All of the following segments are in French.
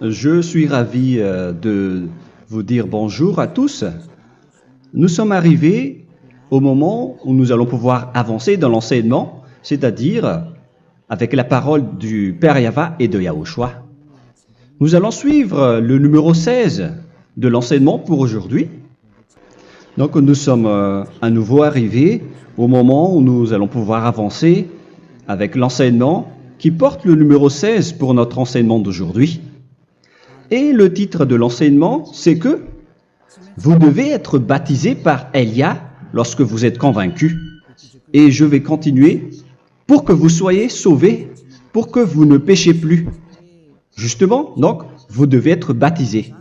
Je suis ravi de vous dire bonjour à tous. Nous sommes arrivés au moment où nous allons pouvoir avancer dans l'enseignement, c'est-à-dire avec la parole du Père Yava et de Yahushua. Nous allons suivre le numéro 16 de l'enseignement pour aujourd'hui. Donc nous sommes à nouveau arrivés au moment où nous allons pouvoir avancer avec l'enseignement qui porte le numéro 16 pour notre enseignement d'aujourd'hui. Et le titre de l'enseignement, c'est que vous devez être baptisé par Elia lorsque vous êtes convaincu. Et je vais continuer pour que vous soyez sauvés, pour que vous ne péchez plus. Justement, donc, vous devez être baptisé.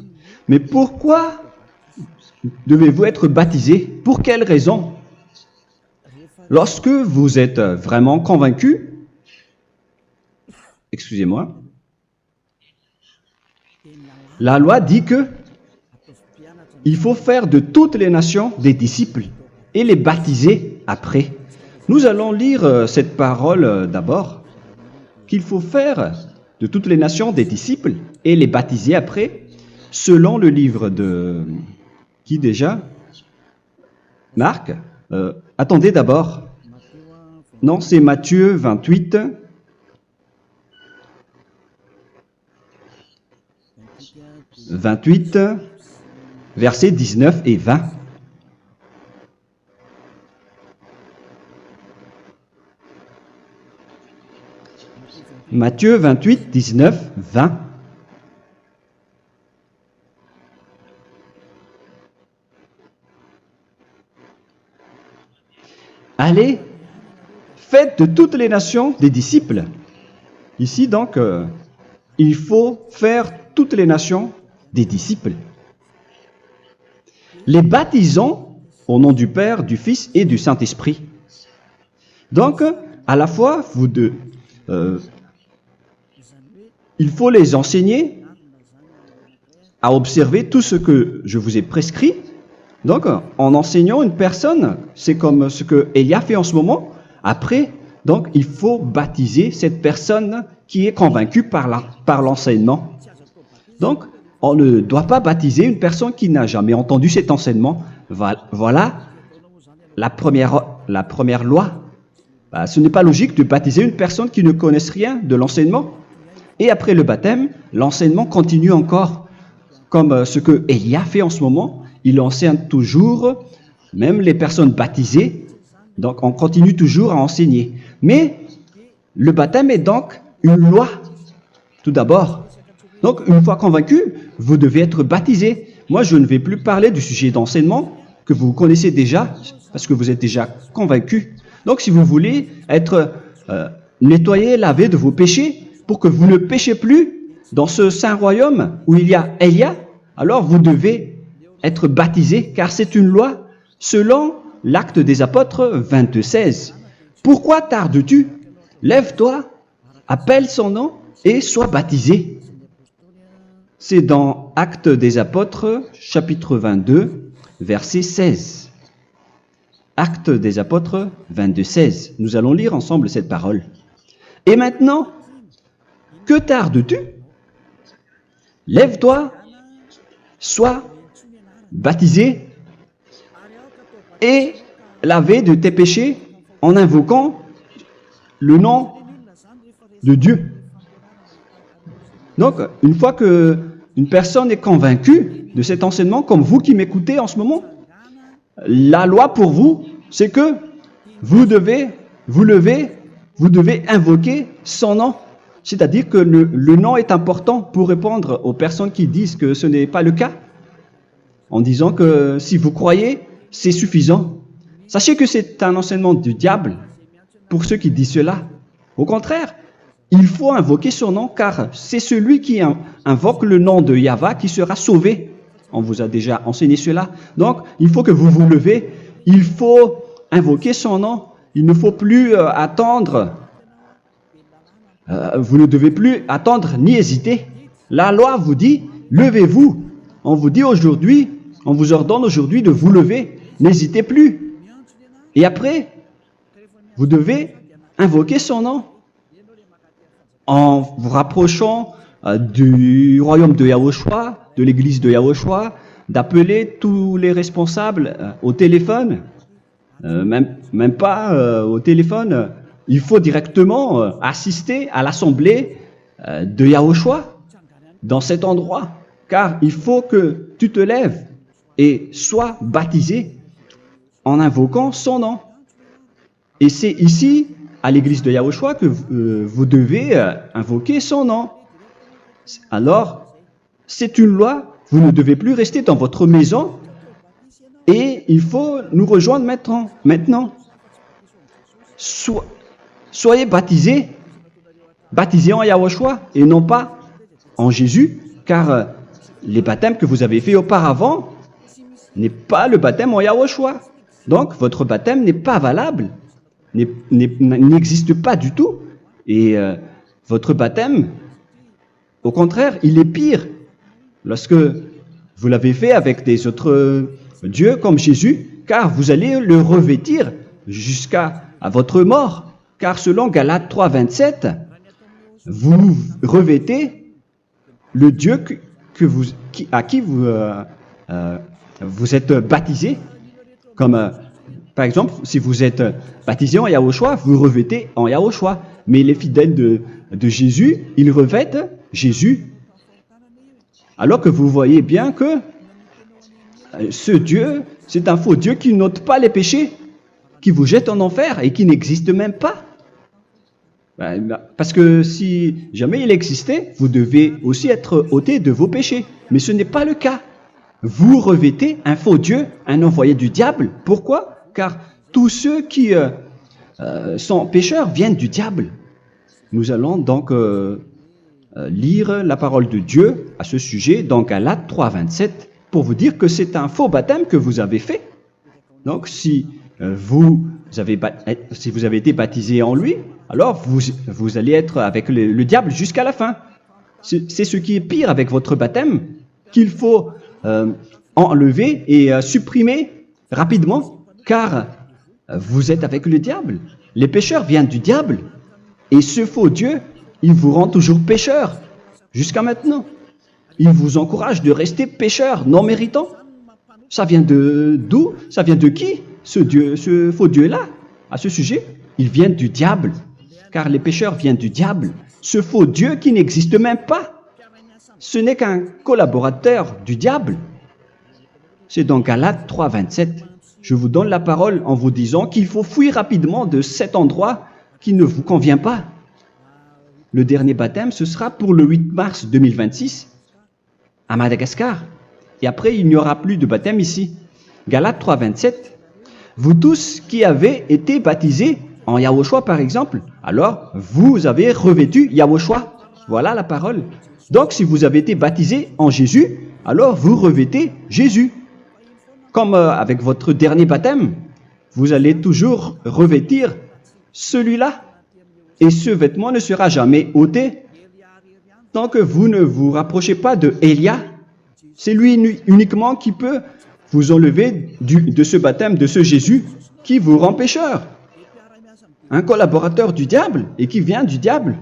Mais pourquoi devez-vous être baptisé? Pour quelle raison? Lorsque vous êtes vraiment convaincu, excusez-moi, la loi dit que il faut faire de toutes les nations des disciples et les baptiser après. Nous allons lire cette parole d'abord, qu'il faut faire de toutes les nations des disciples et les baptiser après, selon le livre de... Qui déjà? Marc. Attendez d'abord. Non, c'est Matthieu 28. Versets 19 et 20. Matthieu 28, 19, 20. Allez, faites de toutes les nations des disciples. Ici donc, il faut faire toutes les nations des disciples. Les baptisons au nom du Père, du Fils et du Saint-Esprit. Donc, à la fois, il faut les enseigner à observer tout ce que je vous ai prescrit. Donc, en enseignant une personne, c'est comme ce que Elia fait en ce moment. Après, donc, il faut baptiser cette personne qui est convaincue par l'enseignement. Donc, on ne doit pas baptiser une personne qui n'a jamais entendu cet enseignement. Voilà la première loi. Ce n'est pas logique de baptiser une personne qui ne connaisse rien de l'enseignement. Et après le baptême, l'enseignement continue encore, comme ce que Elia fait en ce moment. Il enseigne toujours, même les personnes baptisées. Donc, on continue toujours à enseigner. Mais le baptême est donc une loi, tout d'abord. Donc, une fois convaincu, vous devez être baptisé. Moi, je ne vais plus parler du sujet d'enseignement que vous connaissez déjà, parce que vous êtes déjà convaincu. Donc, si vous voulez être nettoyé, lavé de vos péchés, pour que vous ne péchez plus dans ce saint royaume où il y a Elia, alors vous devez être baptisé, car c'est une loi selon l'Acte des Apôtres 22:16. Pourquoi tardes-tu? Lève-toi, appelle son nom et sois baptisé. C'est dans Actes des Apôtres, chapitre 22, verset 16. Actes des Apôtres 22:16. Nous allons lire ensemble cette parole. Et maintenant, que tardes-tu? Lève-toi, sois baptisé et lavé de tes péchés en invoquant le nom de Dieu. Donc, une fois qu'une personne est convaincue de cet enseignement, comme vous qui m'écoutez en ce moment, la loi pour vous, c'est que vous devez invoquer son nom. C'est-à-dire que le nom est important pour répondre aux personnes qui disent que ce n'est pas le cas, en disant que si vous croyez, c'est suffisant. Sachez que c'est un enseignement du diable pour ceux qui disent cela. Au contraire, il faut invoquer son nom, car c'est celui qui invoque le nom de Yahva qui sera sauvé. On vous a déjà enseigné cela. Donc, il faut que vous vous levez, il faut invoquer son nom. Il ne faut plus attendre. Vous ne devez plus attendre ni hésiter. La loi vous dit, levez-vous. On vous dit aujourd'hui, on vous ordonne aujourd'hui de vous lever. N'hésitez plus. Et après, vous devez invoquer son nom en vous rapprochant du royaume de Yahushua, de l'église de Yahushua, d'appeler tous les responsables au téléphone, même pas au téléphone. Il faut directement assister à l'assemblée de Yahushua dans cet endroit, car il faut que tu te lèves et sois baptisé en invoquant son nom. Et c'est ici, à l'église de Yahushua, que vous devez invoquer son nom. Alors, c'est une loi, vous ne devez plus rester dans votre maison et il faut nous rejoindre maintenant. Soyez baptisés en Yahushua et non pas en Jésus, car les baptêmes que vous avez faits auparavant n'est pas le baptême en Yahushua. Donc, votre baptême n'est pas valable, n'existe pas du tout. Et votre baptême, au contraire, il est pire lorsque vous l'avez fait avec des autres dieux comme Jésus, car vous allez le revêtir jusqu'à votre mort. Car selon Galates 3, 27, vous revêtez le Dieu à qui vous êtes baptisé. Comme par exemple, si vous êtes baptisé en Yahushua, vous revêtez en Yahushua. Mais les fidèles de Jésus, ils revêtent Jésus. Alors que vous voyez bien que ce Dieu, c'est un faux Dieu qui n'ôte pas les péchés, qui vous jette en enfer et qui n'existe même pas. Parce que si jamais il existait, vous devez aussi être ôté de vos péchés. Mais ce n'est pas le cas. Vous revêtez un faux Dieu, un envoyé du diable. Pourquoi? Car tous ceux qui sont pécheurs viennent du diable. Nous allons donc lire la parole de Dieu à ce sujet dans Galates 3, 27 pour vous dire que c'est un faux baptême que vous avez fait. Donc si vous avez été baptisé en lui, alors vous allez être avec le diable jusqu'à la fin. C'est ce qui est pire avec votre baptême qu'il faut enlever et supprimer rapidement, car vous êtes avec le diable. Les pécheurs viennent du diable, et ce faux Dieu, il vous rend toujours pécheur, jusqu'à maintenant. Il vous encourage de rester pécheur, non méritant. Ça vient d'où? Ça vient de qui, ce faux Dieu-là? À ce sujet, il vient du diable, car les pécheurs viennent du diable. Ce faux Dieu qui n'existe même pas. Ce n'est qu'un collaborateur du diable. C'est dans Galates 3, 27. Je vous donne la parole en vous disant qu'il faut fuir rapidement de cet endroit qui ne vous convient pas. Le dernier baptême, ce sera pour le 8 mars 2026 à Madagascar. Et après, il n'y aura plus de baptême ici. Galates 3, 27. Vous tous qui avez été baptisés en Yahushua, par exemple, alors vous avez revêtu Yahushua. Voilà la parole. Donc, si vous avez été baptisé en Jésus, alors vous revêtez Jésus. Comme avec votre dernier baptême, vous allez toujours revêtir celui-là. Et ce vêtement ne sera jamais ôté tant que vous ne vous rapprochez pas de Élia. C'est lui uniquement qui peut vous enlever de ce baptême, de ce Jésus qui vous rend pécheur. Un collaborateur du diable et qui vient du diable.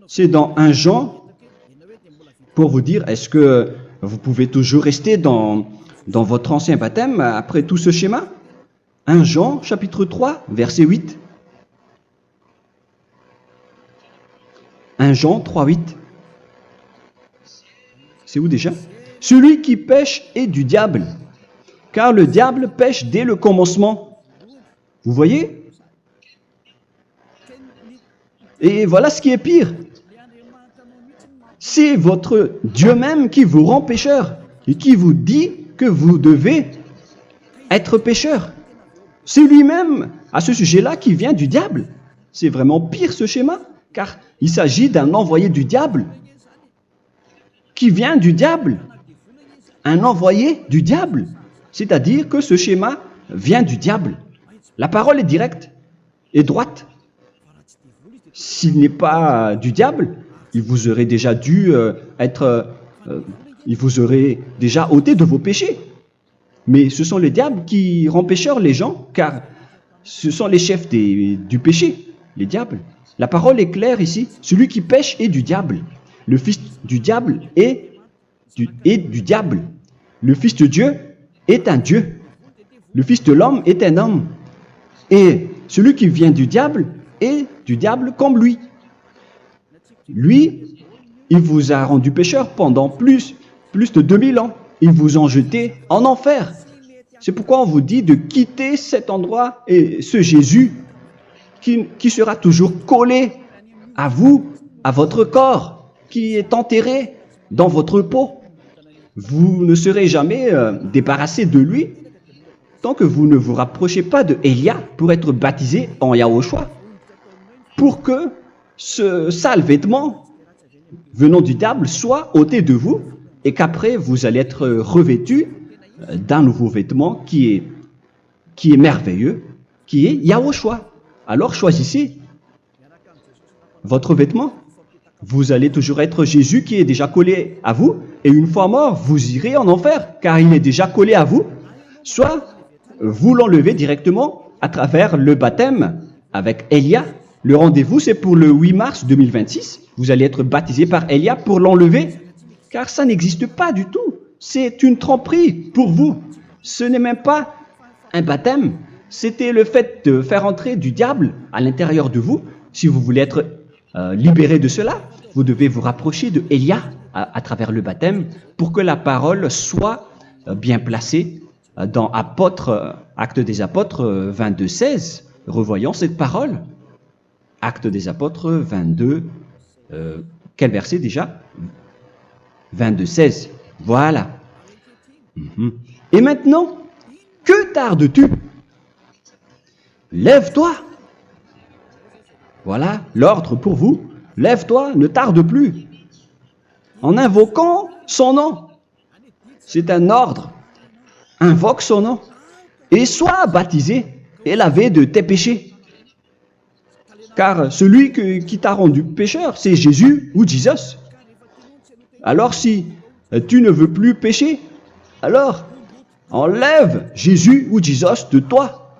C'est dans 1 Jean, pour vous dire, est-ce que vous pouvez toujours rester dans votre ancien baptême après tout ce schéma? 1 Jean, chapitre 3, verset 8. 1 Jean 3, 8. C'est où déjà? Celui qui pêche est du diable, car le diable pêche dès le commencement. Vous voyez? Et voilà ce qui est pire. C'est votre Dieu même qui vous rend pécheur et qui vous dit que vous devez être pécheur. C'est lui-même, à ce sujet-là, qui vient du diable. C'est vraiment pire ce schéma, car il s'agit d'un envoyé du diable qui vient du diable. Un envoyé du diable. C'est-à-dire que ce schéma vient du diable. La parole est directe et droite. S'il n'est pas du diable, il vous aurait déjà dû il vous aurait déjà ôté de vos péchés. Mais ce sont les diables qui rendent pécheurs les gens, car ce sont les chefs du péché, les diables. La parole est claire ici, celui qui pêche est du diable. le fils du diable est du diable. Le fils de Dieu est un Dieu. Le fils de l'homme est un homme. Et celui qui vient du diable est du diable comme lui. Lui, il vous a rendu pécheur pendant plus de 2000 ans. Il vous a jeté en enfer. C'est pourquoi on vous dit de quitter cet endroit et ce Jésus qui sera toujours collé à vous, à votre corps, qui est enterré dans votre peau. Vous ne serez jamais débarrassé de lui tant que vous ne vous rapprochez pas de Élia pour être baptisé en Yahushua, pour que ce sale vêtement venant du diable soit ôté de vous et qu'après vous allez être revêtu d'un nouveau vêtement qui est merveilleux, qui est Yahushua. Alors choisissez votre vêtement. Vous allez toujours être Jésus qui est déjà collé à vous, et une fois mort, vous irez en enfer, car il est déjà collé à vous. Soit vous l'enlevez directement à travers le baptême avec Élia. Le rendez-vous, c'est pour le 8 mars 2026. Vous allez être baptisé par Élia pour l'enlever, car ça n'existe pas du tout. C'est une tromperie pour vous. Ce n'est même pas un baptême. C'était le fait de faire entrer du diable à l'intérieur de vous. Si vous voulez être libéré de cela, vous devez vous rapprocher de Élia à travers le baptême pour que la parole soit bien placée dans Actes des Apôtres 22, 16. Revoyons cette parole. Actes des Apôtres 22, quel verset déjà? 22, 16. Voilà. Et maintenant, que tardes-tu? Lève-toi. Voilà l'ordre pour vous. Lève-toi, ne tarde plus. En invoquant son nom. C'est un ordre. Invoque son nom. Et sois baptisé et lavé de tes péchés. Car celui qui t'a rendu pécheur, c'est Jésus ou Jesus. Alors si tu ne veux plus pécher, alors enlève Jésus ou Jesus de toi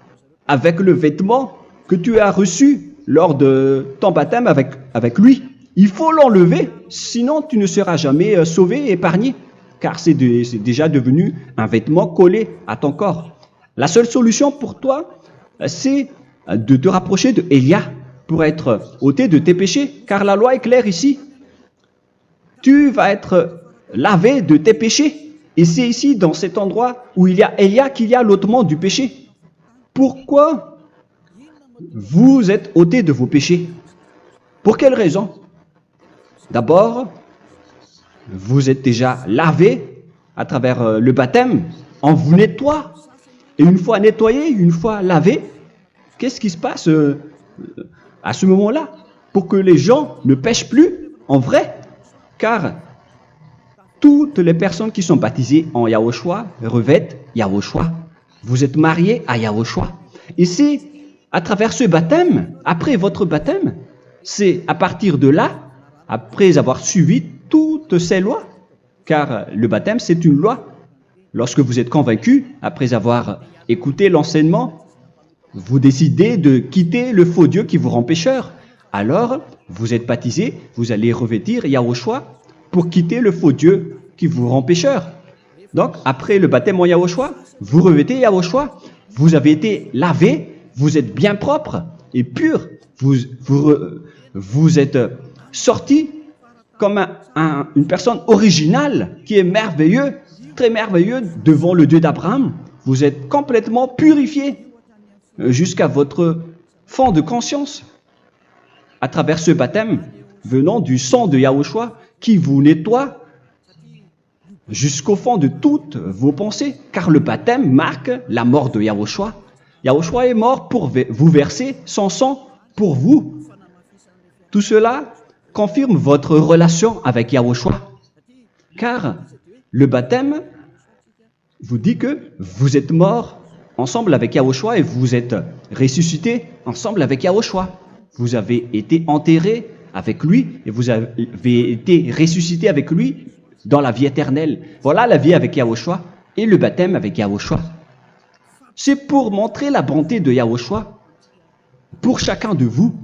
avec le vêtement que tu as reçu lors de ton baptême avec lui. Il faut l'enlever, sinon tu ne seras jamais sauvé, épargné, car c'est déjà devenu un vêtement collé à ton corps. La seule solution pour toi, c'est de te rapprocher de Élia pour être ôté de tes péchés, car la loi est claire ici. Tu vas être lavé de tes péchés, et c'est ici, dans cet endroit où il y a Élia, qu'il y a l'ôtement du péché. Pourquoi vous êtes ôté de vos péchés? Pour quelle raison? D'abord, vous êtes déjà lavé à travers le baptême. On vous nettoie. Et une fois nettoyé, une fois lavé, qu'est-ce qui se passe à ce moment-là? Pour que les gens ne pêchent plus en vrai. Car toutes les personnes qui sont baptisées en Yahushua revêtent Yahushua. Vous êtes mariés à Yahushua. Et c'est à travers ce baptême, après votre baptême, c'est à partir de là, après avoir suivi toutes ces lois, car le baptême c'est une loi. Lorsque vous êtes convaincu, après avoir écouté l'enseignement, vous décidez de quitter le faux Dieu qui vous rend pécheur. Alors, vous êtes baptisé, vous allez revêtir Yahushua pour quitter le faux Dieu qui vous rend pécheur. Donc, après le baptême en Yahushua, vous revêtez Yahushua. Vous avez été lavé, vous êtes bien propre et pur. Vous êtes sorti comme une personne originale qui est merveilleux, très merveilleux devant le Dieu d'Abraham. Vous êtes complètement purifié jusqu'à votre fond de conscience à travers ce baptême venant du sang de Yahushua qui vous nettoie jusqu'au fond de toutes vos pensées, car le baptême marque la mort de Yahushua. Yahushua est mort pour vous verser son sang pour vous. Tout cela confirme votre relation avec Yahushua, car le baptême vous dit que vous êtes mort ensemble avec Yahushua et vous êtes ressuscité ensemble avec Yahushua. Vous avez été enterré avec lui et vous avez été ressuscité avec lui dans la vie éternelle. Voilà la vie avec Yahushua et le baptême avec Yahushua. C'est pour montrer la bonté de Yahushua pour chacun de vous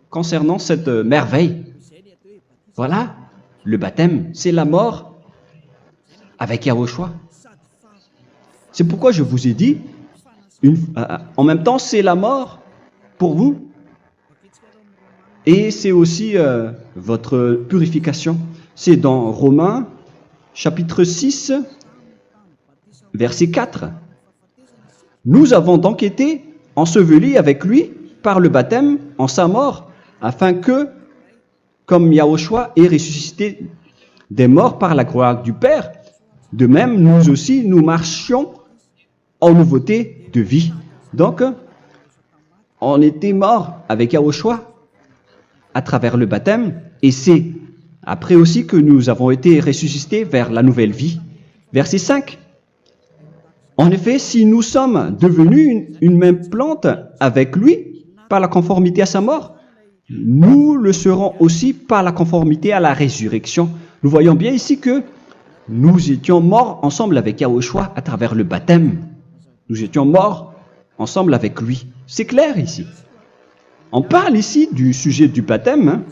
concernant cette merveille. Voilà le baptême, c'est la mort avec Yahushua. C'est pourquoi je vous ai dit, en même temps, c'est la mort pour vous. Et c'est aussi votre purification. C'est dans Romains, chapitre 6, verset 4. Nous avons donc été ensevelis avec lui par le baptême en sa mort, afin que, comme Yahushua est ressuscité des morts par la gloire du Père, de même, nous aussi, nous marchions en nouveauté de vie. Donc, on était morts avec Yahushua à travers le baptême, et c'est après aussi que nous avons été ressuscités vers la nouvelle vie. Verset 5. En effet, si nous sommes devenus une même plante avec lui par la conformité à sa mort, nous le serons aussi par la conformité à la résurrection. Nous voyons bien ici que nous étions morts ensemble avec Yahushua à travers le baptême. Nous étions morts ensemble avec lui. C'est clair ici. On parle ici du sujet du baptême.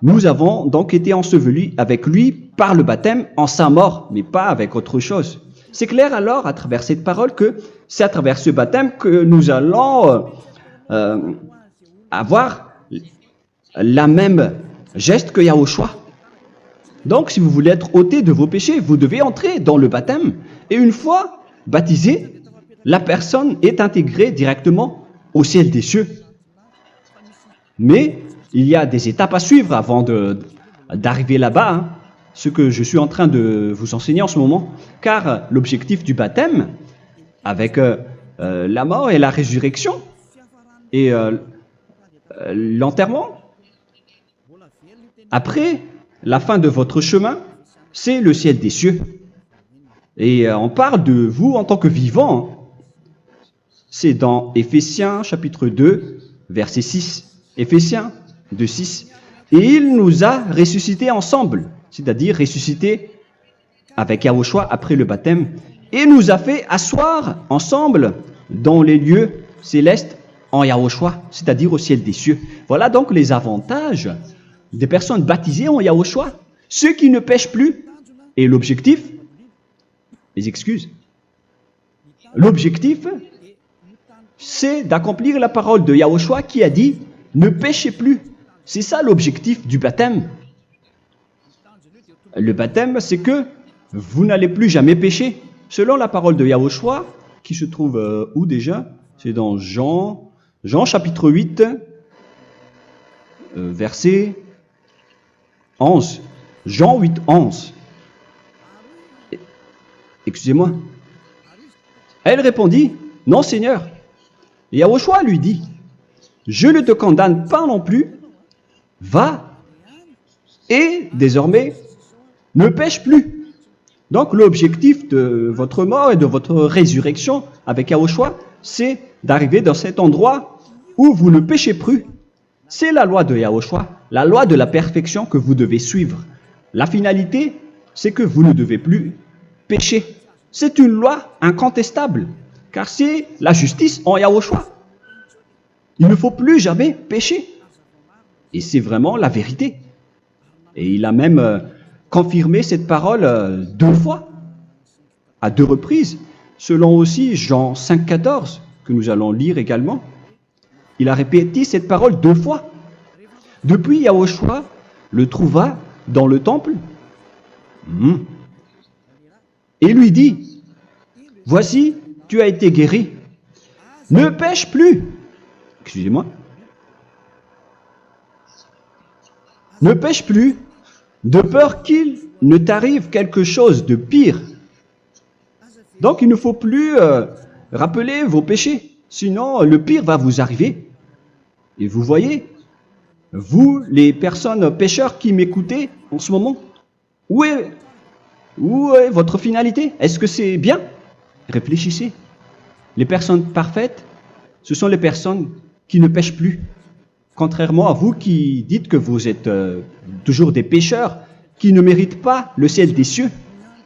Nous avons donc été ensevelis avec lui par le baptême en sa mort, mais pas avec autre chose. C'est clair alors à travers cette parole que c'est à travers ce baptême que nous allons avoir la même geste que Yahushua. Donc si vous voulez être ôté de vos péchés, vous devez entrer dans le baptême. Et une fois baptisé, la personne est intégrée directement au ciel des cieux. Mais il y a des étapes à suivre avant d'arriver là-bas, ce que je suis en train de vous enseigner en ce moment, car l'objectif du baptême, avec la mort et la résurrection, et l'enterrement, après la fin de votre chemin, c'est le ciel des cieux. Et on parle de vous en tant que vivant. C'est dans Éphésiens chapitre 2, verset 6. Éphésiens 2, 6. Et il nous a ressuscités ensemble, c'est-à-dire ressuscités avec Yahushua après le baptême, et nous a fait asseoir ensemble dans les lieux célestes en Yahushua, c'est-à-dire au ciel des cieux. Voilà donc les avantages des personnes baptisées en Yahushua, ceux qui ne pêchent plus. Et l'objectif, les excuses, l'objectif, c'est d'accomplir la parole de Yahushua qui a dit « Ne péchez plus ». C'est ça l'objectif du baptême. Le baptême, c'est que vous n'allez plus jamais pécher. Selon la parole de Yahushua, qui se trouve où déjà? C'est dans Jean chapitre 8, verset 11. Jean 8, 11. Excusez-moi. Elle répondit, « Non, Seigneur. » Et Yahushua lui dit, « Je ne te condamne pas non plus. Va et désormais ne pêche plus. » Donc l'objectif de votre mort et de votre résurrection avec Yahushua, c'est d'arriver dans cet endroit où vous ne péchez plus. C'est la loi de Yahushua, la loi de la perfection que vous devez suivre. La finalité, c'est que vous ne devez plus pécher. C'est une loi incontestable, car c'est la justice en Yahushua. Il ne faut plus jamais pécher. Et c'est vraiment la vérité. Et il a même confirmé cette parole 2 fois, à 2 reprises, selon aussi Jean 5, 14, que nous allons lire également. Il a répété cette parole 2 fois. Depuis, Yahushua le trouva dans le temple et lui dit, « Voici, tu as été guéri. Ne pêche plus. » Excusez-moi. Ne pêche plus, de peur qu'il ne t'arrive quelque chose de pire. Donc, il ne faut plus rappeler vos péchés, sinon le pire va vous arriver. Et vous voyez, vous, les personnes pécheurs qui m'écoutez en ce moment, où est votre finalité? Est-ce que c'est bien? Réfléchissez. Les personnes parfaites, ce sont les personnes qui ne pêchent plus. Contrairement à vous qui dites que vous êtes toujours des pécheurs, qui ne méritent pas le ciel des cieux.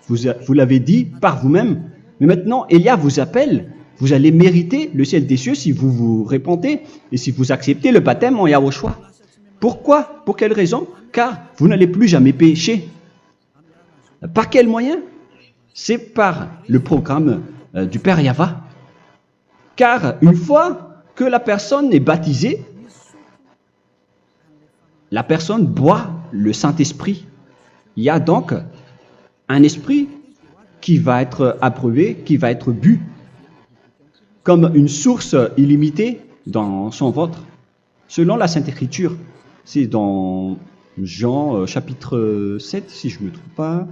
Vous l'avez dit par vous-même. Mais maintenant, Élia vous appelle. Vous allez mériter le ciel des cieux si vous vous repentez et si vous acceptez le baptême en Yahushua. Pourquoi? Pour quelle raison? Car vous n'allez plus jamais pécher. Par quel moyen? C'est par le programme du Père Yahva. Car une fois que la personne est baptisée, la personne boit le Saint-Esprit. Il y a donc un esprit qui va être approuvé, qui va être bu, comme une source illimitée dans son ventre, selon la Sainte Écriture. C'est dans Jean chapitre 7, si je ne me trompe pas.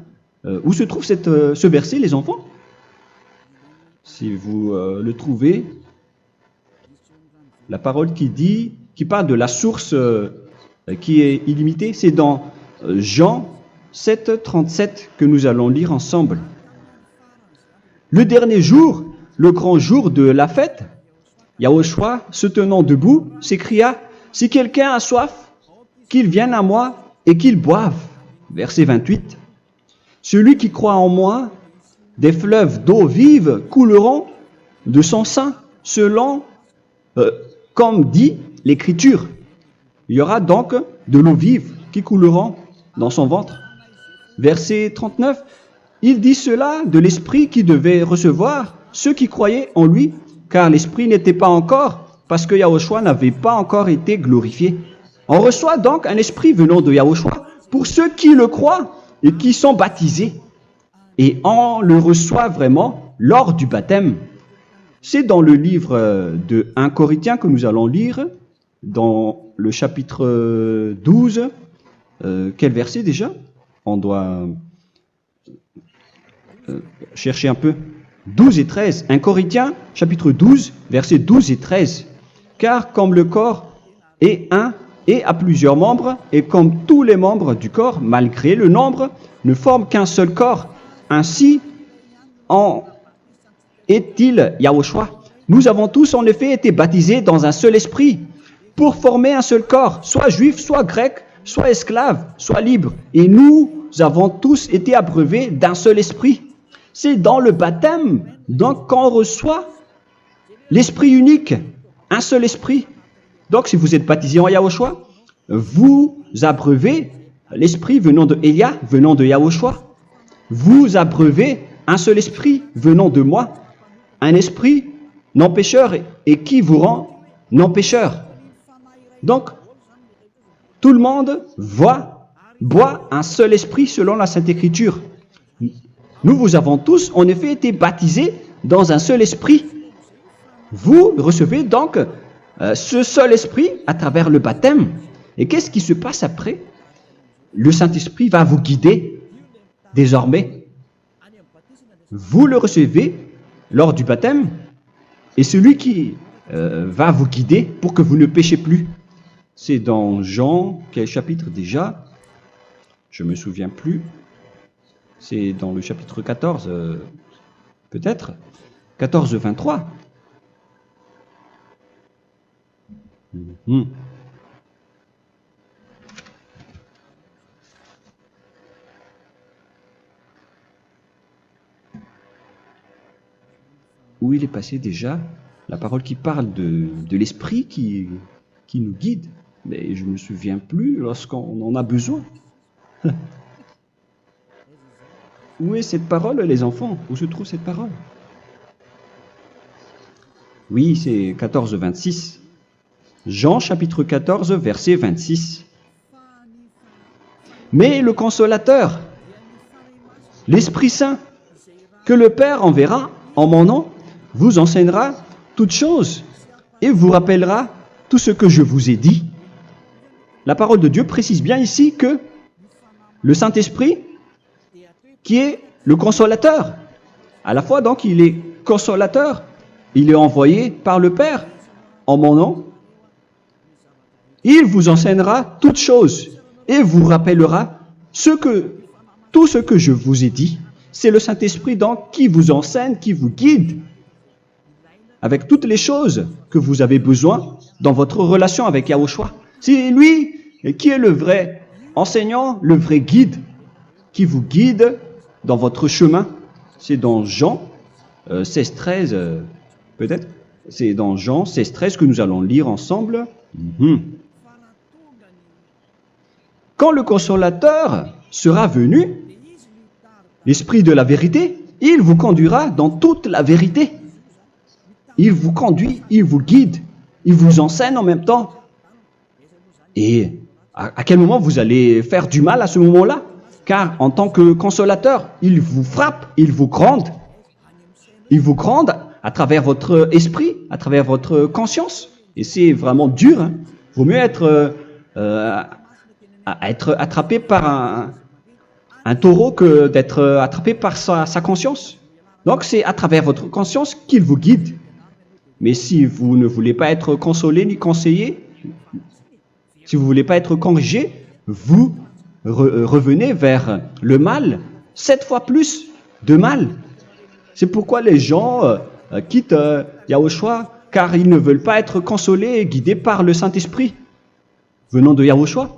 Où se trouve ce verset, les enfants? Si vous le trouvez, la parole qui parle de la source qui est illimitée, c'est dans Jean 7, 37 que nous allons lire ensemble. Le dernier jour, le grand jour de la fête, Yahushua, se tenant debout, s'écria, « Si quelqu'un a soif, qu'il vienne à moi et qu'il boive. » Verset 28. « Celui qui croit en moi, des fleuves d'eau vive couleront de son sein, selon, comme dit l'Écriture. » Il y aura donc de l'eau vive qui couleront dans son ventre. Verset 39. Il dit cela de l'Esprit qui devait recevoir ceux qui croyaient en lui, car l'Esprit n'était pas encore, parce que Yahushua n'avait pas encore été glorifié. On reçoit donc un Esprit venant de Yahushua pour ceux qui le croient et qui sont baptisés. Et on le reçoit vraiment lors du baptême. C'est dans le livre de 1 Corinthiens que nous allons lire, dans le chapitre 12. Quel verset déjà? On doit chercher un peu. 12 et 13. 1 Corinthiens, chapitre 12, versets 12 et 13. Car comme le corps est un et a plusieurs membres, et comme tous les membres du corps, malgré le nombre, ne forment qu'un seul corps, ainsi en est-il Yahushua. Nous avons tous en effet été baptisés dans un seul esprit, pour former un seul corps, soit juif, soit grec, soit esclave, soit libre. Et nous avons tous été abreuvés d'un seul esprit. C'est dans le baptême, donc, qu'on reçoit l'esprit unique, un seul esprit. Donc, si vous êtes baptisé en Yahushua, vous abreuvez l'esprit venant de Elia, venant de Yahushua. Vous abreuvez un seul esprit venant de moi, un esprit non pécheur et qui vous rend non pécheur. Donc, tout le monde boit un seul esprit selon la Sainte Écriture. Nous vous avons tous en effet été baptisés dans un seul esprit. Vous recevez donc ce seul esprit à travers le baptême. Et qu'est-ce qui se passe après? Le Saint-Esprit va vous guider désormais. Vous le recevez lors du baptême et celui qui va vous guider pour que vous ne péchez plus. C'est dans Jean, quel chapitre déjà? Je ne me souviens plus. C'est dans le chapitre 14, peut-être. 14, 23. Où il est passé déjà? La parole qui parle de l'esprit qui nous guide. Mais je ne me souviens plus lorsqu'on en a besoin. Où est cette parole, les enfants? Où se trouve cette parole? Oui, c'est 14, 26. Jean chapitre 14, verset 26. Mais le consolateur, l'Esprit Saint, que le Père enverra en mon nom, vous enseignera toutes choses et vous rappellera tout ce que je vous ai dit. La parole de Dieu précise bien ici que le Saint-Esprit, qui est le consolateur, à la fois donc il est consolateur, il est envoyé par le Père en mon nom, il vous enseignera toutes choses et vous rappellera tout ce que je vous ai dit. C'est le Saint-Esprit donc qui vous enseigne, qui vous guide avec toutes les choses que vous avez besoin dans votre relation avec Yahushua. C'est lui qui est le vrai enseignant, le vrai guide, qui vous guide dans votre chemin. C'est dans Jean 16, 13, peut-être. C'est dans Jean 16, 13 que nous allons lire ensemble. quand le consolateur sera venu, l'Esprit de la vérité, il vous conduira dans toute la vérité. Il vous conduit, il vous guide, il vous enseigne en même temps. Et à quel moment vous allez faire du mal à ce moment-là? Car en tant que consolateur, il vous frappe, il vous gronde. Il vous gronde à travers votre esprit, à travers votre conscience. Et c'est vraiment dur. Hein. Vaut mieux être attrapé par un taureau que d'être attrapé par sa conscience. Donc c'est à travers votre conscience qu'il vous guide. Mais si vous ne voulez pas être consolé ni conseillé, si vous ne voulez pas être corrigé, vous revenez vers le mal, 7 fois plus de mal. C'est pourquoi les gens quittent Yahushua, car ils ne veulent pas être consolés et guidés par le Saint-Esprit venant de Yahushua.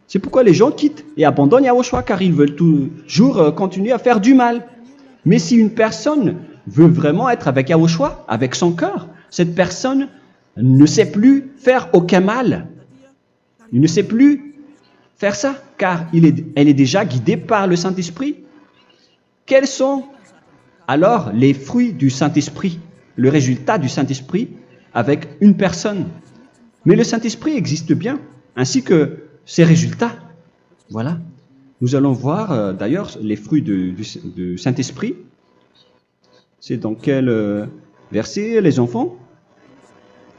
C'est pourquoi les gens quittent et abandonnent Yahushua, car ils veulent toujours continuer à faire du mal. Mais si une personne veut vraiment être avec Yahushua, avec son cœur, cette personne ne sait plus faire aucun mal. Il ne sait plus faire ça, car elle est déjà guidée par le Saint-Esprit. Quels sont alors les fruits du Saint-Esprit, le résultat du Saint-Esprit avec une personne? Mais le Saint-Esprit existe bien, ainsi que ses résultats. Voilà. Nous allons voir d'ailleurs les fruits du Saint-Esprit. C'est dans quel verset, les enfants?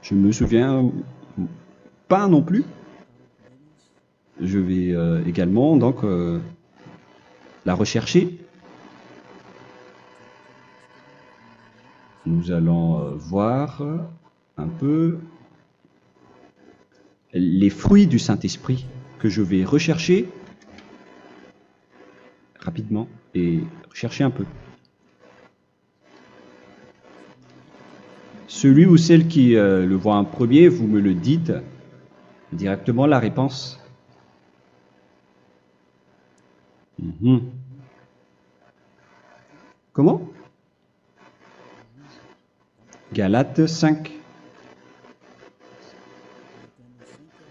Je ne me souviens pas non plus. Je vais également donc la rechercher. Nous allons voir un peu les fruits du Saint-Esprit que je vais rechercher rapidement et rechercher un peu. Celui ou celle qui le voit en premier, vous me le dites directement la réponse. Comment? Galates 5.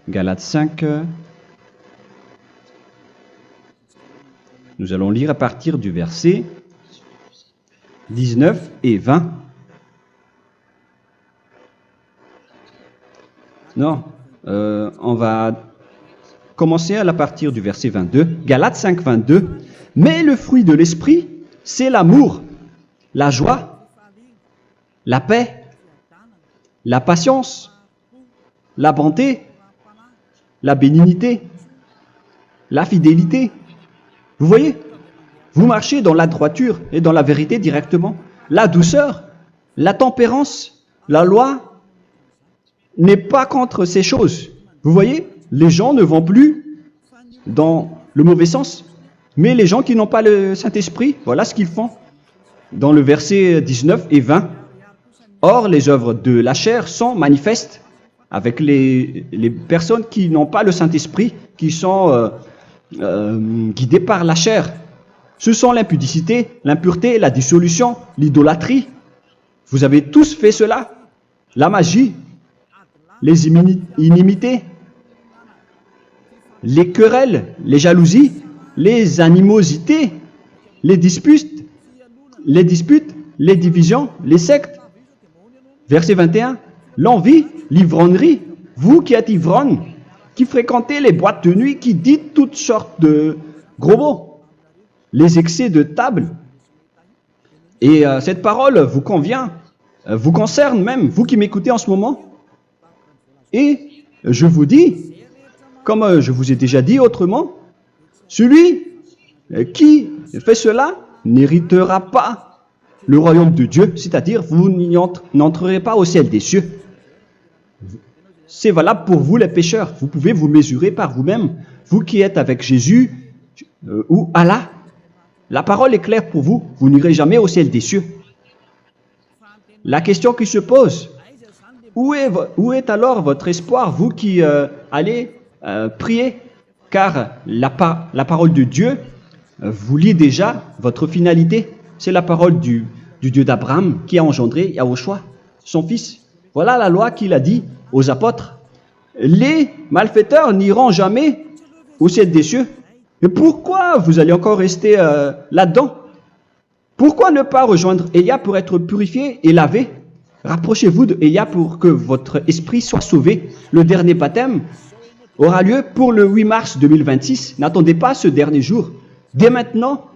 Galates 5. Nous allons lire à partir du verset 19 et 20. Non, on va commencer à partir du verset 22. Galates 5, 22. Mais le fruit de l'esprit, c'est l'amour, la joie, la paix, la patience, la bonté, la bénignité, la fidélité. Vous voyez? Vous marchez dans la droiture et dans la vérité directement. La douceur, la tempérance, la loi n'est pas contre ces choses. Vous voyez? Les gens ne vont plus dans le mauvais sens. Mais les gens qui n'ont pas le Saint-Esprit, voilà ce qu'ils font. Dans le verset 19 et 20. Or, les œuvres de la chair sont manifestes avec les personnes qui n'ont pas le Saint-Esprit, qui sont guidées par la chair. Ce sont l'impudicité, l'impureté, la dissolution, l'idolâtrie. Vous avez tous fait cela. La magie, les inimités, les querelles, les jalousies, les animosités, les disputes, les divisions, les sectes. Verset 21, l'envie, l'ivrognerie, vous qui êtes ivrognes, qui fréquentez les boîtes de nuit, qui dites toutes sortes de gros mots, les excès de table. Et cette parole vous convient, vous concerne même, vous qui m'écoutez en ce moment. Et je vous dis, comme je vous ai déjà dit autrement, celui qui fait cela n'héritera pas le royaume de Dieu, c'est-à-dire vous n'entrerez pas au ciel des cieux. C'est valable pour vous les pécheurs. Vous pouvez vous mesurer par vous-même, vous qui êtes avec Jésus ou Allah. La parole est claire pour vous, vous n'irez jamais au ciel des cieux. La question qui se pose, où est alors votre espoir, vous qui allez prier? Car la parole de Dieu vous lit déjà votre finalité. C'est la parole du Dieu d'Abraham qui a engendré Yahushua, son fils. Voilà la loi qu'il a dit aux apôtres. Les malfaiteurs n'iront jamais au ciel des cieux. Et pourquoi vous allez encore rester là-dedans? Pourquoi ne pas rejoindre Élia pour être purifié et lavé? Rapprochez-vous de Élia pour que votre esprit soit sauvé. Le dernier baptême aura lieu pour le 8 mars 2026. N'attendez pas ce dernier jour. Dès maintenant,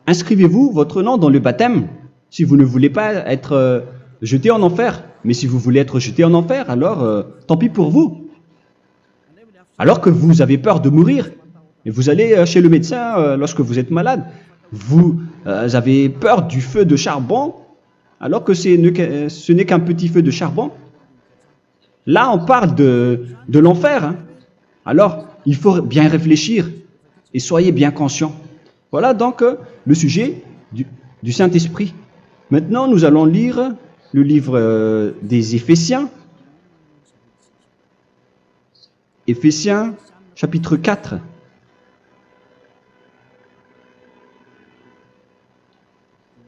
inscrivez-vous votre nom dans le baptême si vous ne voulez pas être jeté en enfer. Mais si vous voulez être jeté en enfer, alors tant pis pour vous. Alors que vous avez peur de mourir, et vous allez chez le médecin lorsque vous êtes malade, vous avez peur du feu de charbon, alors que ce n'est qu'un petit feu de charbon. Là, on parle de l'enfer. Hein. Alors, il faut bien réfléchir et soyez bien conscients. Voilà donc le sujet du Saint-Esprit. Maintenant, nous allons lire le livre des Éphésiens. Éphésiens, chapitre 4.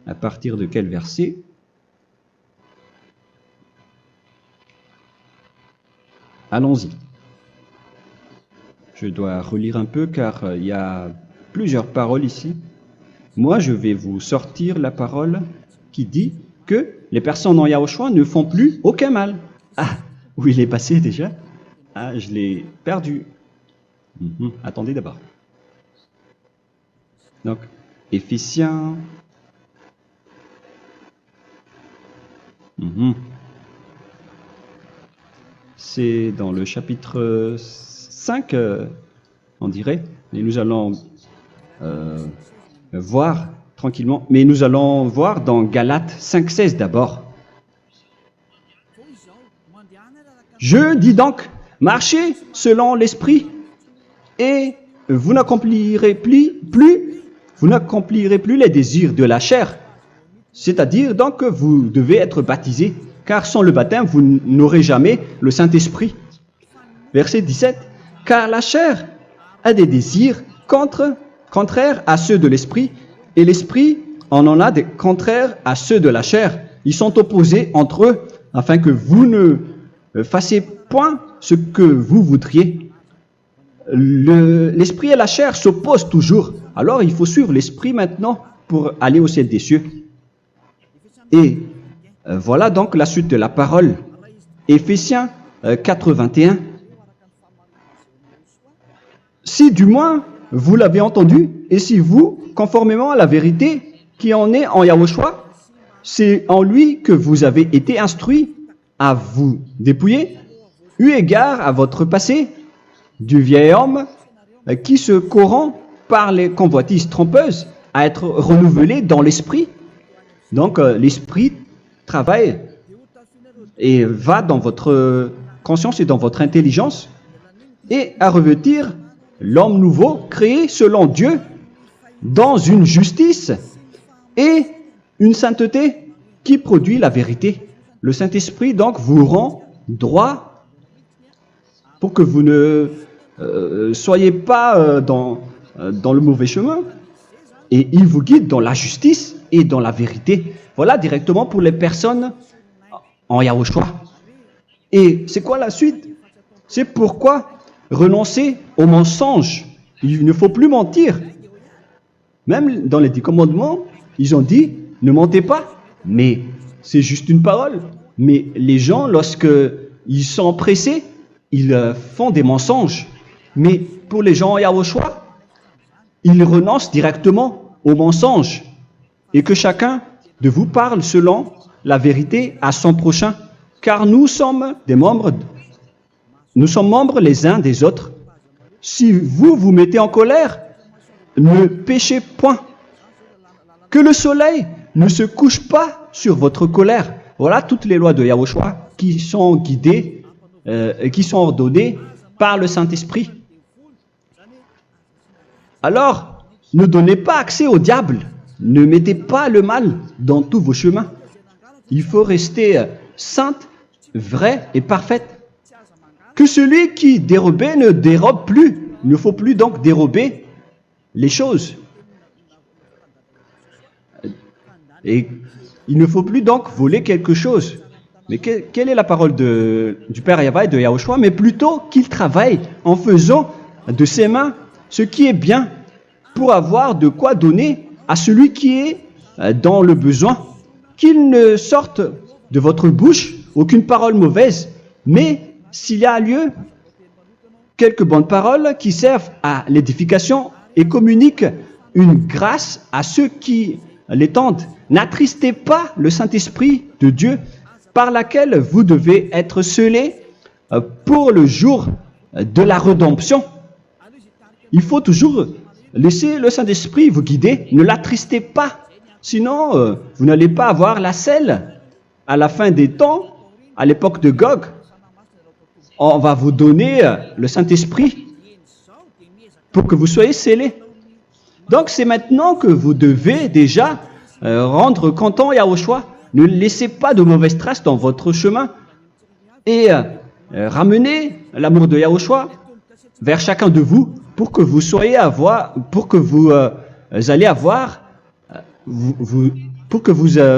À partir de quel verset? Allons-y. Je dois relire un peu car il y a plusieurs paroles ici. Moi, je vais vous sortir la parole qui dit que les personnes en Yahushua ne font plus aucun mal. Ah, où il est passé déjà? Ah, je l'ai perdu. Attendez d'abord. Donc, Éphésiens. C'est dans le chapitre 5, on dirait. Et nous allons voir tranquillement. Mais nous allons voir dans Galates 5,16 d'abord. Je dis donc, marchez selon l'esprit et vous n'accomplirez plus les désirs de la chair. C'est-à-dire donc que vous devez être baptisé, car sans le baptême, vous n'aurez jamais le Saint-Esprit. Verset 17. Car la chair a des désirs contraires à ceux de l'esprit, et l'esprit en a des contraires à ceux de la chair. Ils sont opposés entre eux, afin que vous ne fassiez point ce que vous voudriez. L'esprit et la chair s'opposent toujours. Alors il faut suivre l'esprit maintenant pour aller au ciel des cieux. Et voilà donc la suite de la parole. Éphésiens 4:21. Si du moins vous l'avez entendu, et si vous, conformément à la vérité qui en est en Yahushua, c'est en lui que vous avez été instruits à vous dépouiller, eu égard à votre passé, du vieil homme qui se corrompt par les convoitises trompeuses, à être renouvelé dans l'esprit. Donc l'esprit travaille et va dans votre conscience et dans votre intelligence et à revêtir l'homme nouveau créé selon Dieu dans une justice et une sainteté qui produit la vérité. Le Saint-Esprit donc vous rend droit pour que vous ne soyez pas dans le mauvais chemin et il vous guide dans la justice et dans la vérité. Voilà directement pour les personnes en Yahushua. Et c'est quoi la suite? C'est pourquoi renoncer au mensonge. Il ne faut plus mentir. Même dans les 10 commandements, ils ont dit ne mentez pas. Mais c'est juste une parole. Mais les gens, lorsqu'ils sont pressés, ils font des mensonges. Mais pour les gens en Yahushua, ils renoncent directement au mensonge. Et que chacun de vous parle selon la vérité à son prochain. Car nous sommes membres les uns des autres. Si vous vous mettez en colère, ne péchez point. Que le soleil ne se couche pas sur votre colère. Voilà toutes les lois de Yahushua qui sont guidées, qui sont ordonnées par le Saint-Esprit. Alors, ne donnez pas accès au diable. Ne mettez pas le mal dans tous vos chemins. Il faut rester sainte, vraie et parfaite. Que celui qui dérobait ne dérobe plus. Il ne faut plus donc dérober les choses. Et il ne faut plus donc voler quelque chose. Mais quelle est la parole du Père Yahweh et de Yahushua? Mais plutôt qu'il travaille en faisant de ses mains ce qui est bien pour avoir de quoi donner à celui qui est dans le besoin. Qu'il ne sorte de votre bouche aucune parole mauvaise, mais s'il y a lieu, quelques bonnes paroles qui servent à l'édification et communiquent une grâce à ceux qui l'étendent. N'attristez pas le Saint-Esprit de Dieu par laquelle vous devez être scellés pour le jour de la rédemption. Il faut toujours laisser le Saint-Esprit vous guider, ne l'attristez pas, sinon vous n'allez pas avoir la selle. À la fin des temps, à l'époque de Gog, on va vous donner le Saint-Esprit pour que vous soyez scellés. Donc c'est maintenant que vous devez déjà rendre content Yahushua. Ne laissez pas de mauvaises traces dans votre chemin et ramenez l'amour de Yahushua vers chacun de vous pour que vous soyez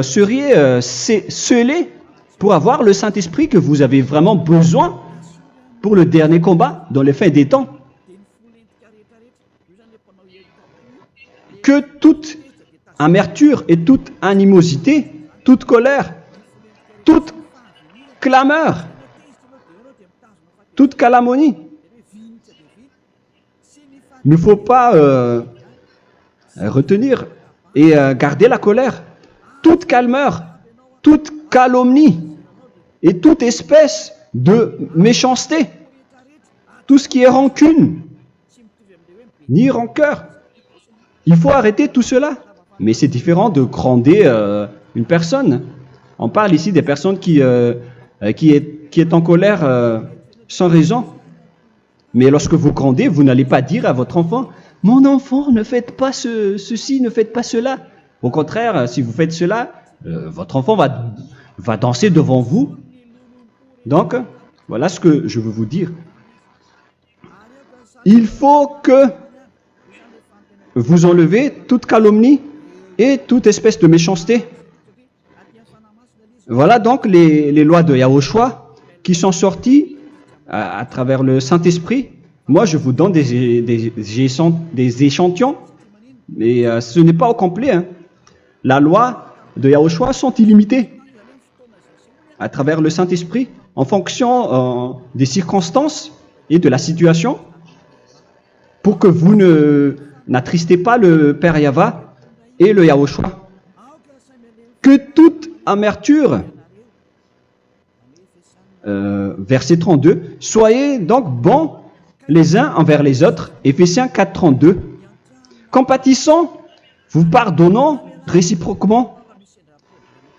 seriez scellés pour avoir le Saint-Esprit que vous avez vraiment besoin pour le dernier combat dans les fins des temps. Que toute amertume et toute animosité, toute colère, toute clameur, toute calomnie, il ne faut pas retenir et garder la colère. Toute calmeur, toute calomnie et toute espèce de méchanceté, tout ce qui est rancune, ni rancœur. Il faut arrêter tout cela. Mais c'est différent de gronder une personne. On parle ici des personnes qui est en colère sans raison. Mais lorsque vous grondez, vous n'allez pas dire à votre enfant « Mon enfant, ne faites pas ceci, ne faites pas cela ». Au contraire, si vous faites cela, votre enfant va danser devant vous. Donc, voilà ce que je veux vous dire. Il faut que vous enlevez toute calomnie et toute espèce de méchanceté. Voilà donc les lois de Yahushua qui sont sorties à travers le Saint-Esprit. Moi, je vous donne des échantillons, mais ce n'est pas au complet. Hein. La loi de Yahushua sont illimitées à travers le Saint-Esprit en fonction des circonstances et de la situation pour que vous n'attristez pas le Père Yahva et le Yahushua. Que toute amertume, verset 32, soyez donc bons les uns envers les autres, Éphésiens 4, 32, compatissant, vous pardonnant réciproquement.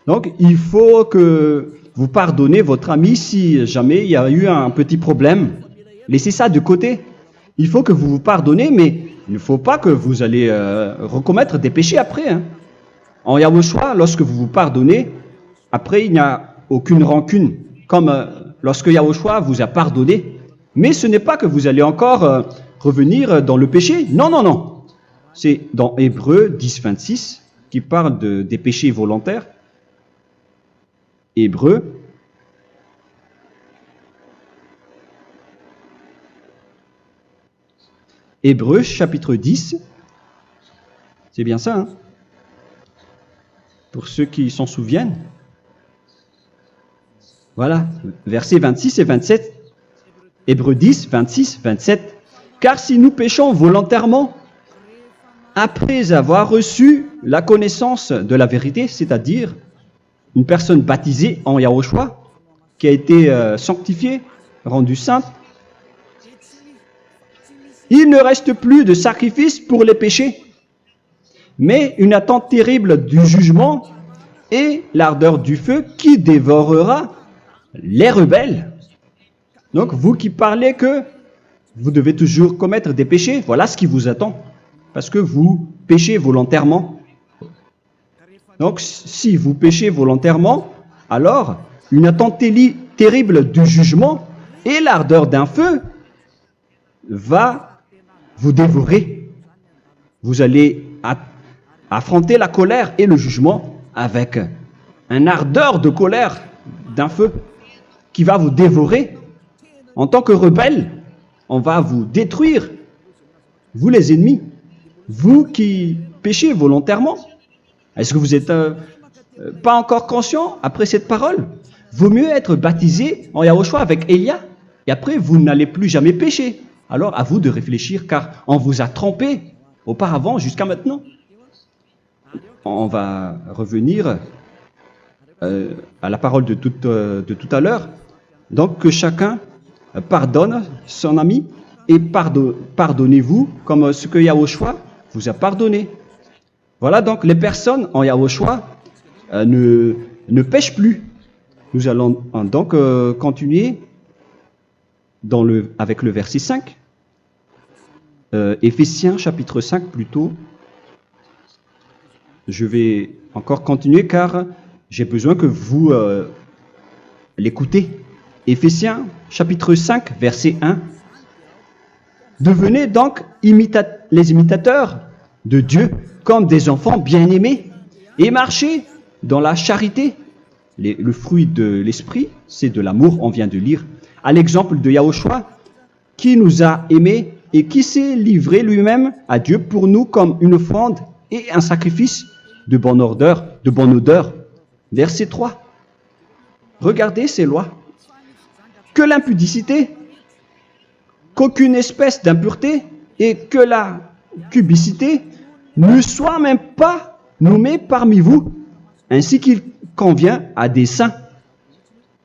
Donc, il faut que vous pardonnez votre ami si jamais il y a eu un petit problème. Laissez ça de côté. Il faut que vous vous pardonnez, mais il ne faut pas que vous allez recommettre des péchés après. Hein. En Yahushua, lorsque vous vous pardonnez, après, il n'y a aucune rancune, comme lorsque Yahushua vous a pardonné. Mais ce n'est pas que vous allez encore revenir dans le péché. Non, non, non. C'est dans Hébreux 10, 26 qui parle des péchés volontaires. Hébreux. Hébreux chapitre 10. C'est bien ça, hein? Pour ceux qui s'en souviennent. Voilà, versets 26 et 27. Hébreux 10, 26, 27. Car si nous péchons volontairement, après avoir reçu la connaissance de la vérité, c'est-à-dire une personne baptisée en Yahushua, qui a été sanctifiée, rendue sainte, il ne reste plus de sacrifice pour les péchés, mais une attente terrible du jugement et l'ardeur du feu qui dévorera les rebelles. Donc, vous qui parlez que vous devez toujours commettre des péchés, voilà ce qui vous attend, parce que vous péchez volontairement. Donc, si vous péchez volontairement, alors une attente terrible du jugement et l'ardeur d'un feu va vous dévorer. Vous allez affronter la colère et le jugement avec une ardeur de colère d'un feu qui va vous dévorer. En tant que rebelle, on va vous détruire vous les ennemis, vous qui péchez volontairement. Est-ce que vous n'êtes pas encore conscient après cette parole? Vaut mieux être baptisé en Yahushua avec Elia, et après vous n'allez plus jamais pécher. Alors à vous de réfléchir, car on vous a trompé auparavant jusqu'à maintenant. On va revenir à la parole de tout à l'heure. Donc que chacun pardonne son ami et pardonnez-vous comme ce que Yahushua vous a pardonné. Voilà donc les personnes en Yahushua ne pêchent plus. Nous allons donc continuer avec le verset 5. Éphésiens chapitre 5 plutôt. Je vais encore continuer car j'ai besoin que vous l'écoutez. Éphésiens chapitre 5 verset 1. Devenez donc les imitateurs de Dieu comme des enfants bien-aimés et marchez dans la charité. Le fruit de l'esprit, c'est de l'amour, on vient de lire, à l'exemple de Yahushua qui nous a aimés et qui s'est livré lui-même à Dieu pour nous comme une offrande et un sacrifice de bonne odeur. Verset 3. Regardez ces lois. Que l'impudicité, qu'aucune espèce d'impureté et que la cubicité ne soient même pas nommés parmi vous, ainsi qu'il convient à des saints.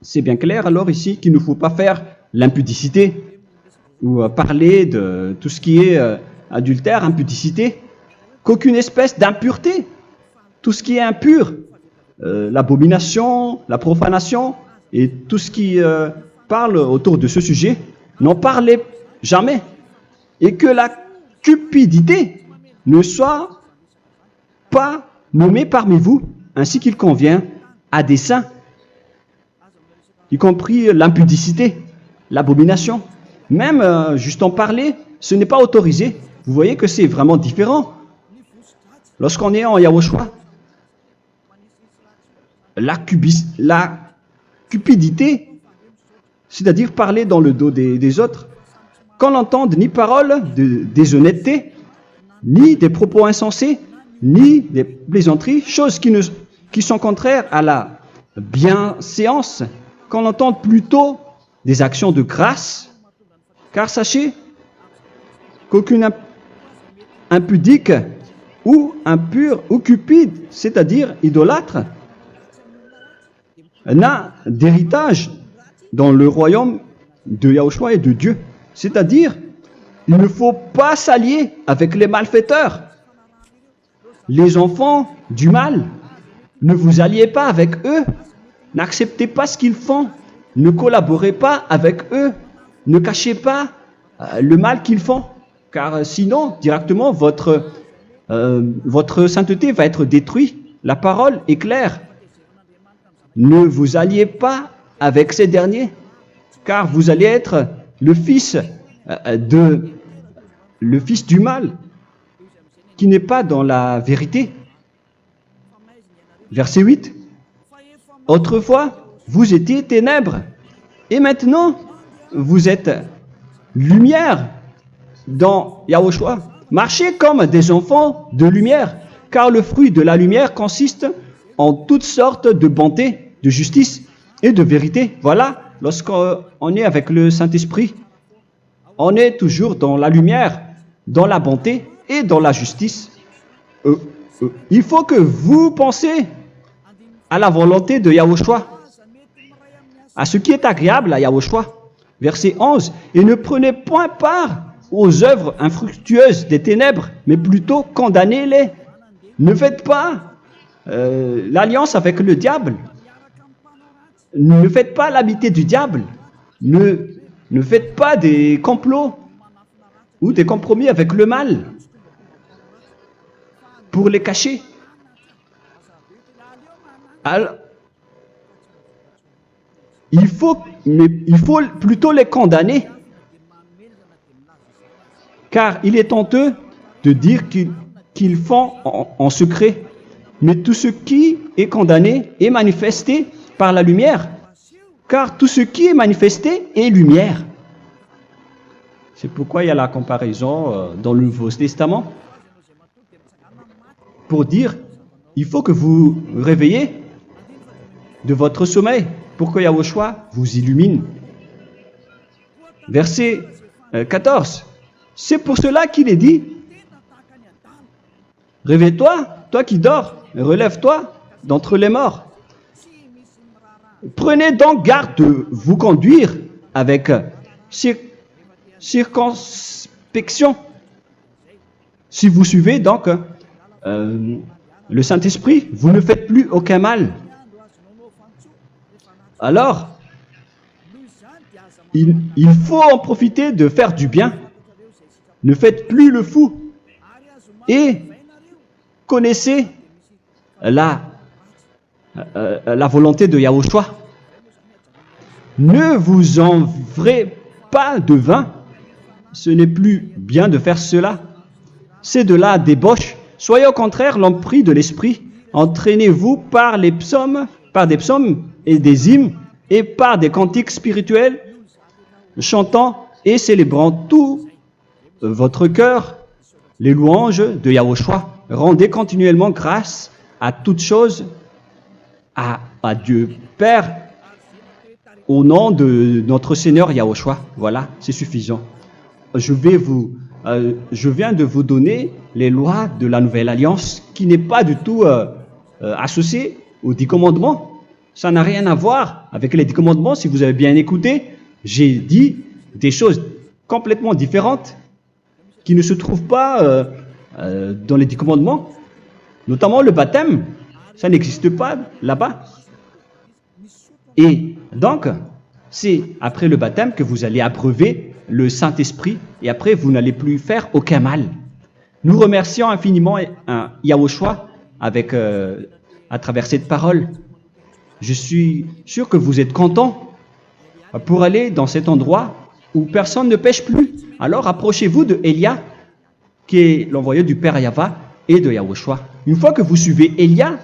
C'est bien clair alors ici qu'il ne faut pas faire l'impudicité ou parler de tout ce qui est adultère, impudicité, qu'aucune espèce d'impureté, tout ce qui est impur, l'abomination, la profanation et tout ce qui parle autour de ce sujet, n'en parlez jamais. Et que la cupidité ne soit pas nommée parmi vous, ainsi qu'il convient à des saints, y compris l'impudicité, l'abomination. Même juste en parler, ce n'est pas autorisé. Vous voyez que c'est vraiment différent. Lorsqu'on est en Yahushua, la cupidité, c'est-à-dire parler dans le dos des autres, qu'on n'entende ni parole de déshonnêteté, ni des propos insensés, ni des plaisanteries, choses qui sont contraires à la bienséance, qu'on entende plutôt des actions de grâce, car sachez qu'aucune impudique ou impure ou cupide, c'est-à-dire idolâtre, n'a d'héritage dans le royaume de Yahushua et de Dieu. C'est-à-dire, il ne faut pas s'allier avec les malfaiteurs. Les enfants du mal, ne vous alliez pas avec eux. N'acceptez pas ce qu'ils font. Ne collaborez pas avec eux. Ne cachez pas le mal qu'ils font. Car sinon, directement, votre sainteté va être détruite. La parole est claire. Ne vous alliez pas avec ces derniers, car vous allez être le fils du mal, qui n'est pas dans la vérité. Verset 8. Autrefois, vous étiez ténèbres, et maintenant, vous êtes lumière dans Yahushua. Marchez comme des enfants de lumière, car le fruit de la lumière consiste en toutes sortes de bonté, de justice et de vérité. Voilà, lorsqu'on est avec le Saint-Esprit, on est toujours dans la lumière, dans la bonté et dans la justice. Il faut que vous pensiez à la volonté de Yahushua, à ce qui est agréable à Yahushua. Verset 11. Et ne prenez point part aux œuvres infructueuses des ténèbres, mais plutôt condamnez-les. Ne faites pas l'alliance avec le diable. Ne faites pas l'amitié du diable. Ne faites pas des complots ou des compromis avec le mal pour les cacher. Alors, il faut plutôt les condamner, car il est honteux de dire qu'ils font en secret. Mais tout ce qui est condamné est manifesté par la lumière, car tout ce qui est manifesté est lumière. C'est pourquoi il y a la comparaison dans le Nouveau Testament pour dire il faut que vous réveillez de votre sommeil pour que Yahushua vous illumine. Verset 14. C'est pour cela qu'il est dit réveille-toi, toi qui dors, relève-toi d'entre les morts. Prenez donc garde de vous conduire avec circonspection. Si vous suivez donc le Saint-Esprit, vous ne faites plus aucun mal. Alors, il faut en profiter de faire du bien. Ne faites plus le fou. Et connaissez la volonté de Yahushua. Ne vous envrez pas de vin. Ce n'est plus bien de faire cela. C'est de la débauche. Soyez au contraire l'empris de l'esprit. Entraînez-vous par des psaumes et des hymnes et par des cantiques spirituels, chantant et célébrant tout votre cœur les louanges de Yahushua. Rendez continuellement grâce à toutes choses à Dieu Père au nom de notre Seigneur Yahushua. Voilà, c'est suffisant. Je viens de vous donner les lois de la Nouvelle Alliance qui n'est pas du tout associée aux 10 commandements. Ça n'a rien à voir avec les 10 commandements. Si vous avez bien écouté, j'ai dit des choses complètement différentes qui ne se trouvent pas dans les 10 commandements. Notamment le baptême, ça n'existe pas là-bas. Et donc, c'est après le baptême que vous allez abreuver le Saint-Esprit et après vous n'allez plus faire aucun mal. Nous remercions infiniment Yahushua à travers cette parole. Je suis sûr que vous êtes contents pour aller dans cet endroit où personne ne pêche plus. Alors approchez-vous de Élia, qui est l'envoyé du Père Yahva et de Yahushua. Une fois que vous suivez Élia,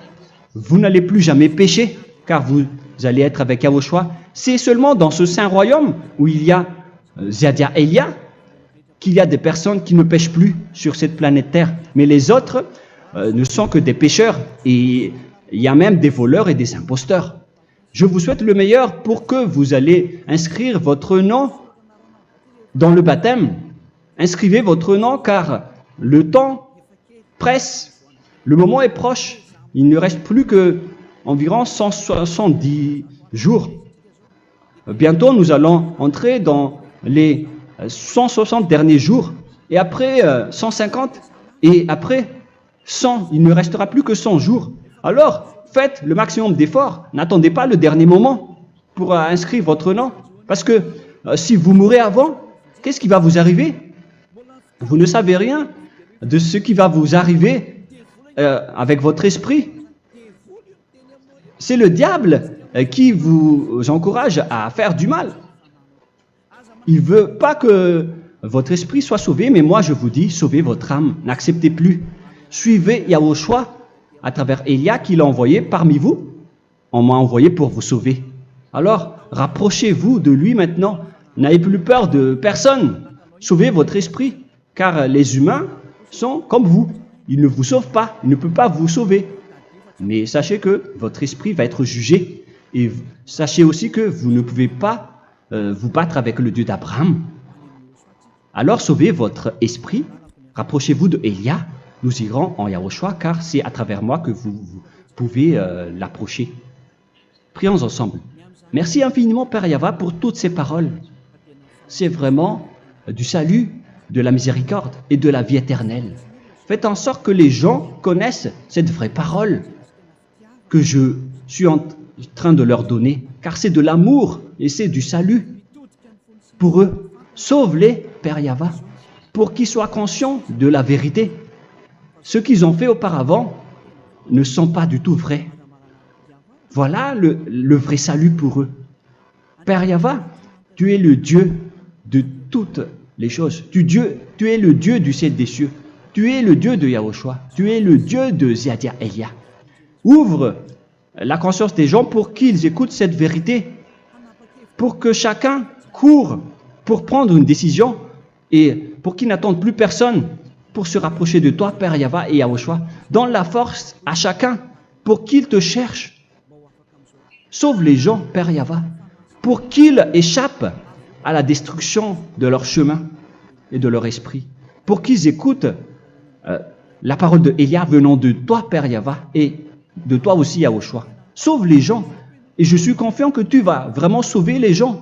vous n'allez plus jamais pécher, car vous allez être avec Yahushua. C'est seulement dans ce saint royaume où il y a Ziadia Elia qu'il y a des personnes qui ne pêchent plus sur cette planète Terre. Mais les autres ne sont que des pécheurs et il y a même des voleurs et des imposteurs. Je vous souhaite le meilleur pour que vous allez inscrire votre nom dans le baptême. Inscrivez votre nom car le temps presse, le moment est proche. Il ne reste plus que environ 170 jours. Bientôt, nous allons entrer dans les 160 derniers jours, et après 150, et après 100. Il ne restera plus que 100 jours. Alors, faites le maximum d'efforts. N'attendez pas le dernier moment pour inscrire votre nom. Parce que si vous mourrez avant, qu'est-ce qui va vous arriver? Vous ne savez rien de ce qui va vous arriver avec votre esprit. C'est le diable qui vous encourage à faire du mal. Il ne veut pas que votre esprit soit sauvé, mais moi je vous dis, sauvez votre âme, n'acceptez plus. Suivez Yahushua à travers Élia qu'il a envoyé parmi vous. On m'a envoyé pour vous sauver. Alors, rapprochez-vous de lui maintenant. N'ayez plus peur de personne. Sauvez votre esprit, car les humains sont comme vous. Ils ne vous sauvent pas, ils ne peuvent pas vous sauver. Mais sachez que votre esprit va être jugé. Et sachez aussi que vous ne pouvez pas vous battre avec le Dieu d'Abraham. Alors sauvez votre esprit, rapprochez-vous de Élia, nous irons en Yahushua, car c'est à travers moi que vous pouvez l'approcher. Prions ensemble. Merci infiniment Père Yahva pour toutes ces paroles. C'est vraiment du salut, de la miséricorde et de la vie éternelle. Faites en sorte que les gens connaissent cette vraie parole que je suis en train de leur donner, car c'est de l'amour et c'est du salut pour eux. Sauve-les, Père Yahva, pour qu'ils soient conscients de la vérité. Ce qu'ils ont fait auparavant ne sont pas du tout vrais. Voilà le vrai salut pour eux. Père Yahva, tu es le Dieu de toutes les choses. Tu es le Dieu du ciel des cieux. Tu es le Dieu de Yahushua. Tu es le Dieu de Ziadia Elia. Ouvre la conscience des gens pour qu'ils écoutent cette vérité, pour que chacun court pour prendre une décision et pour qu'ils n'attendent plus personne pour se rapprocher de toi, Père Yahweh et Yahushua. Donne la force à chacun pour qu'il te cherche. Sauve les gens, Père Yahweh, pour qu'ils échappent à la destruction de leur chemin et de leur esprit, pour qu'ils écoutent la parole de Élia venant de toi, Père Yahweh, et de toi aussi, Yahushua. Sauve les gens, et je suis confiant que tu vas vraiment sauver les gens,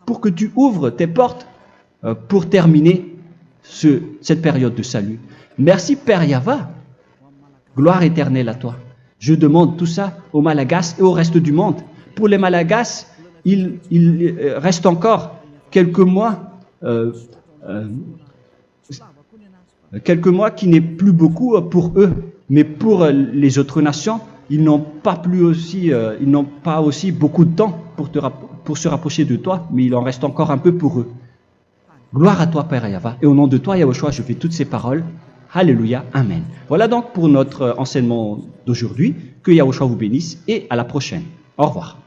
pour que tu ouvres tes portes pour terminer cette période de salut. Merci, Père Yahweh. Gloire éternelle à toi. Je demande tout ça aux Malagasy et au reste du monde. Pour les Malagasy, il reste encore quelques mois qui n'est plus beaucoup pour eux. Mais pour les autres nations, ils n'ont pas aussi beaucoup de temps pour se rapprocher de toi, mais il en reste encore un peu pour eux. Gloire à toi, Père Yahweh. Et au nom de toi, Yahushua, je fais toutes ces paroles. Alléluia, Amen. Voilà donc pour notre enseignement d'aujourd'hui. Que Yahushua vous bénisse et à la prochaine. Au revoir.